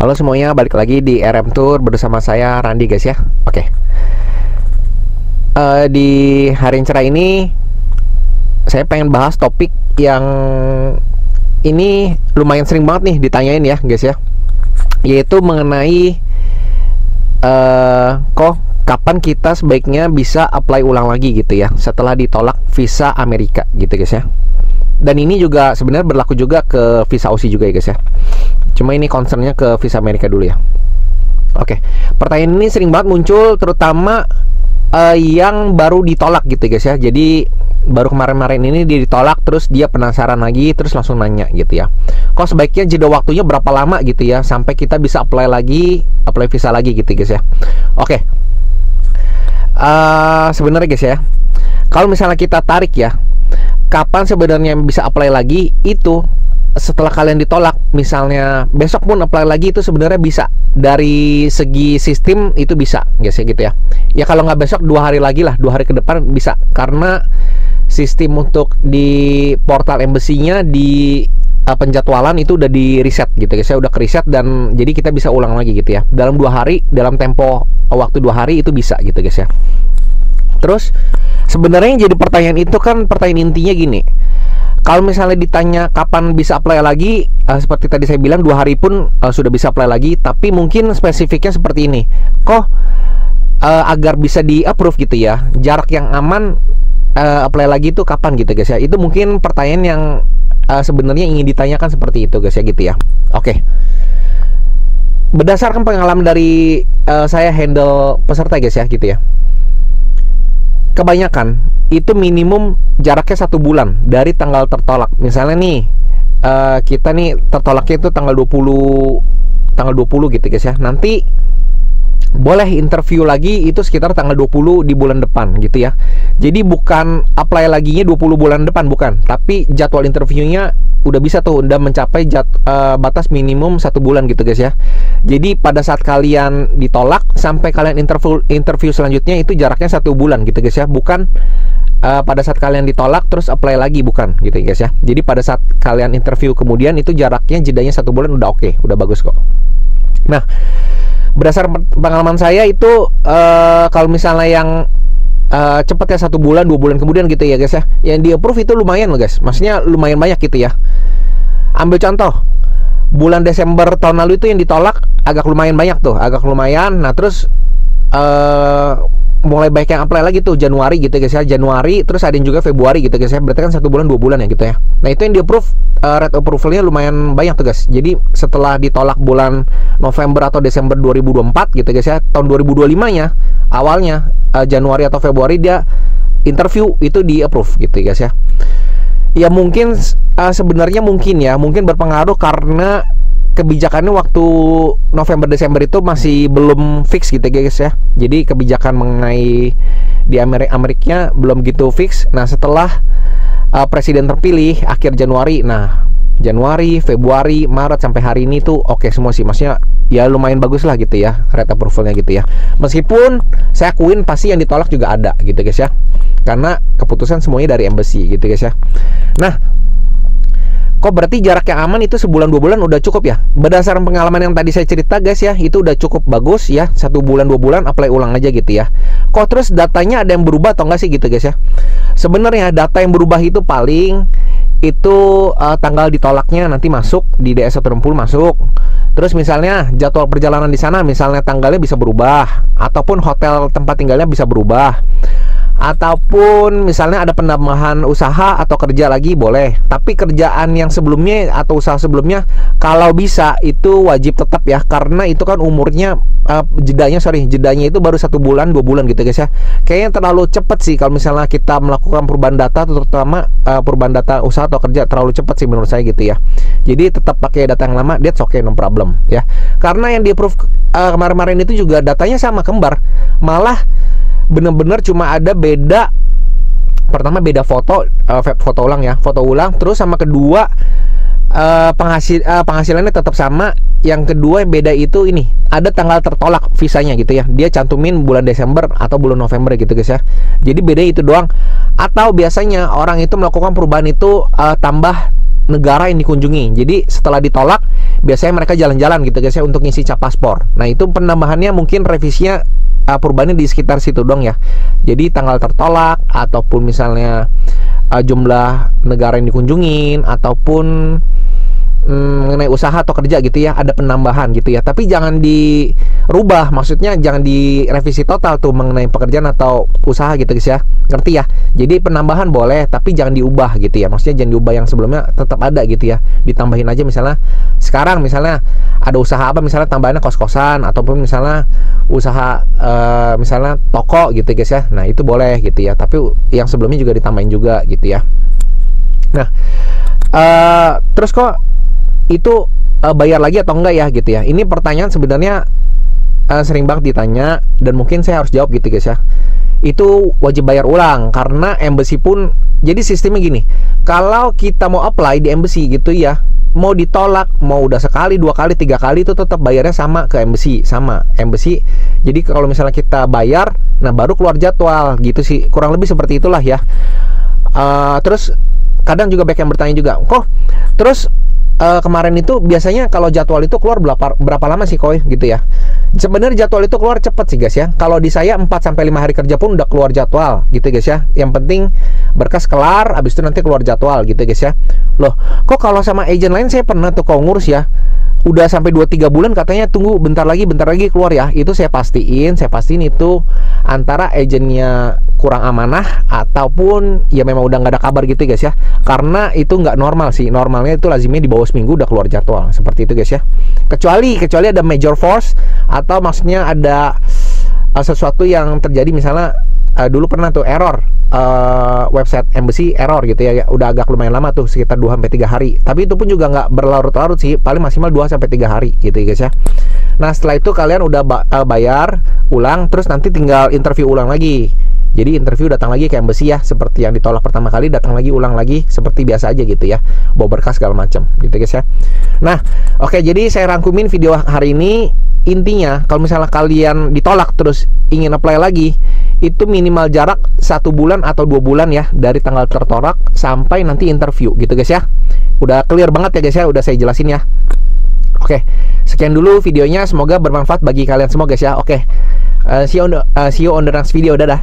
Halo semuanya, balik lagi di RM Tour bersama saya Randi guys ya. Oke. Di hari yang cerah ini saya pengen bahas topik yang ini lumayan sering banget nih ditanyain ya guys ya. Yaitu mengenai kapan kita sebaiknya bisa apply ulang lagi gitu ya setelah ditolak visa Amerika gitu guys ya. Dan ini juga sebenarnya berlaku juga ke visa Aussie juga ya guys ya. Cuma ini concernnya ke visa Amerika dulu ya. Oke, pertanyaan ini sering banget muncul, terutama yang baru ditolak gitu guys ya. Jadi baru kemarin-kemarin ini dia ditolak, terus dia penasaran lagi, terus langsung nanya gitu ya. Kok sebaiknya jeda waktunya berapa lama gitu ya sampai kita bisa apply visa lagi gitu guys ya. Oke, sebenarnya guys ya, kalau misalnya kita tarik ya, kapan sebenarnya bisa apply lagi itu setelah kalian ditolak, misalnya besok pun apply lagi itu sebenarnya bisa. Dari segi sistem itu bisa guys ya gitu ya. Ya kalau nggak besok 2 hari lagi lah, 2 hari ke depan bisa. Karena sistem untuk di portal embassy-nya di penjadwalan itu udah di reset gitu guys ya, udah ke reset, dan jadi kita bisa ulang lagi gitu ya. Dalam 2 hari, dalam tempo waktu 2 hari itu bisa gitu guys ya. Terus sebenarnya yang jadi pertanyaan itu kan pertanyaan intinya gini. Kalau misalnya ditanya kapan bisa apply lagi, seperti tadi saya bilang 2 hari pun sudah bisa apply lagi. Tapi mungkin spesifiknya seperti ini. Agar bisa di approve gitu ya, jarak yang aman apply lagi itu kapan gitu guys ya. Itu mungkin pertanyaan yang sebenarnya ingin ditanyakan seperti itu guys ya gitu ya. Oke. Berdasarkan pengalaman dari saya handle peserta guys ya gitu ya, kebanyakan itu minimum jaraknya 1 bulan dari tanggal tertolak. Misalnya nih kita nih tertolaknya itu tanggal 20 gitu guys ya. Nanti boleh interview lagi itu sekitar tanggal 20 di bulan depan gitu ya. Jadi bukan apply laginya 20 bulan depan, bukan, tapi jadwal interviewnya udah bisa tuh, udah mencapai batas minimum 1 bulan gitu guys ya. Jadi pada saat kalian ditolak sampai kalian interview selanjutnya itu jaraknya 1 bulan gitu guys ya. Bukan pada saat kalian ditolak terus apply lagi, bukan gitu guys ya. Jadi pada saat kalian interview kemudian itu jaraknya jedanya 1 bulan udah oke, udah bagus kok. Nah, berdasarkan pengalaman saya itu kalau misalnya yang cepet ya 1 bulan 2 bulan kemudian gitu ya guys ya, yang di approve itu lumayan loh guys, maksudnya lumayan banyak gitu ya. Ambil contoh bulan Desember tahun lalu itu yang ditolak agak lumayan banyak tuh, agak lumayan. Nah terus mulai banyak yang apply lagi tuh Januari gitu guys ya, Januari, terus ada yang juga Februari gitu guys ya. Berarti kan 1 bulan 2 bulan ya gitu ya. Nah itu yang di approve, rate approvalnya lumayan banyak tuh guys. Jadi setelah ditolak bulan November atau Desember 2024 gitu guys ya, tahun 2025 nya awalnya Januari atau Februari dia interview itu di approve gitu guys ya. Ya mungkin sebenarnya mungkin berpengaruh karena kebijakannya waktu November Desember itu masih belum fix gitu guys ya. Jadi kebijakan mengenai di Amerikanya belum gitu fix. Nah setelah presiden terpilih akhir Januari, nah Januari, Februari, Maret sampai hari ini tuh oke semua sih, maksudnya ya lumayan bagus lah gitu ya rate approvalnya gitu ya. Meskipun saya akuin pasti yang ditolak juga ada gitu guys ya, karena keputusan semuanya dari embassy gitu guys ya. Nah kok berarti jarak yang aman itu sebulan 2 bulan udah cukup ya? Berdasarkan pengalaman yang tadi saya cerita guys ya, itu udah cukup bagus ya. 1 bulan 2 bulan apply ulang aja gitu ya. Kok terus datanya ada yang berubah atau enggak sih gitu guys ya? Sebenarnya data yang berubah itu paling itu tanggal ditolaknya nanti masuk di DS160 masuk. Terus misalnya jadwal perjalanan di sana misalnya tanggalnya bisa berubah, ataupun hotel tempat tinggalnya bisa berubah, ataupun misalnya ada penambahan usaha atau kerja lagi boleh. Tapi kerjaan yang sebelumnya atau usaha sebelumnya kalau bisa itu wajib tetap ya, karena itu kan umurnya jedanya itu baru 1 bulan 2 bulan gitu guys ya. Kayaknya terlalu cepet sih kalau misalnya kita melakukan perubahan data, terutama perubahan data usaha atau kerja, terlalu cepet sih menurut saya gitu ya. Jadi tetap pakai data yang lama, that's okay, no problem ya. Karena yang di approve kemarin-kemarin itu juga datanya sama, kembar, malah bener-bener cuma ada beda. Pertama beda foto ulang, terus sama kedua penghasilannya tetap sama. Yang kedua yang beda itu ini ada tanggal tertolak visanya gitu ya, dia cantumin bulan Desember atau bulan November gitu guys ya. Jadi beda itu doang. Atau biasanya orang itu melakukan perubahan itu tambah negara yang dikunjungi. Jadi setelah ditolak biasanya mereka jalan-jalan gitu guys ya untuk ngisi cap paspor. Nah itu penambahannya mungkin revisinya perubahannya di sekitar situ dong ya. Jadi tanggal tertolak ataupun misalnya jumlah negara yang dikunjungin ataupun mengenai usaha atau kerja gitu ya, ada penambahan gitu ya. Tapi jangan dirubah, maksudnya jangan direvisi total tuh mengenai pekerjaan atau usaha gitu guys ya, ngerti ya. Jadi penambahan boleh tapi jangan diubah gitu ya, maksudnya jangan diubah yang sebelumnya, tetap ada gitu ya, ditambahin aja. Misalnya sekarang misalnya ada usaha apa, misalnya tambahannya kos-kosan ataupun misalnya usaha misalnya toko gitu guys ya, nah itu boleh gitu ya, tapi yang sebelumnya juga ditambahin juga gitu ya. Nah terus kok itu bayar lagi atau enggak ya gitu ya. Ini pertanyaan sebenarnya sering banget ditanya dan mungkin saya harus jawab gitu guys ya. Itu wajib bayar ulang karena embassy pun, jadi sistemnya gini, kalau kita mau apply di embassy gitu ya, mau ditolak, mau udah sekali, 2 kali, 3 kali, itu tetap bayarnya sama ke embassy, sama embassy. Jadi kalau misalnya kita bayar, nah baru keluar jadwal gitu sih, kurang lebih seperti itulah ya. Terus kadang juga banyak yang bertanya juga, kok terus kemarin itu biasanya kalau jadwal itu keluar berapa lama sih Koy gitu ya. Sebenarnya jadwal itu keluar cepet sih guys ya. Kalau di saya 4-5 hari kerja pun udah keluar jadwal gitu guys ya. Yang penting berkas kelar, habis itu nanti keluar jadwal gitu guys ya. Loh, kok kalau sama agent lain saya pernah tuh kau ngurus ya, udah sampai 2-3 bulan katanya tunggu bentar lagi keluar ya. Itu saya pastiin itu antara agennya kurang amanah ataupun ya memang udah nggak ada kabar gitu guys ya. Karena itu nggak normal sih, normalnya itu lazimnya di bawah seminggu udah keluar jadwal, seperti itu guys ya. Kecuali ada major force atau maksudnya ada sesuatu yang terjadi, misalnya dulu pernah tuh error, website embassy error gitu ya, udah agak lumayan lama tuh, sekitar 2-3 hari. Tapi itu pun juga nggak berlarut-larut sih, paling maksimal 2-3 hari gitu ya guys ya. Nah setelah itu kalian udah bayar ulang, terus nanti tinggal interview ulang lagi. Jadi interview datang lagi ke embassy ya, seperti yang ditolak pertama kali, datang lagi ulang lagi seperti biasa aja gitu ya, bawa berkas segala macam gitu guys ya. Nah oke, jadi saya rangkumin video hari ini. Intinya kalau misalnya kalian ditolak terus ingin apply lagi, itu minimal jarak 1 bulan atau 2 bulan ya, dari tanggal tertolak sampai nanti interview gitu guys ya. Udah clear banget ya guys ya, udah saya jelasin ya. Oke, sekian dulu videonya, semoga bermanfaat bagi kalian semua guys ya. Oke, see you on the next video, dadah.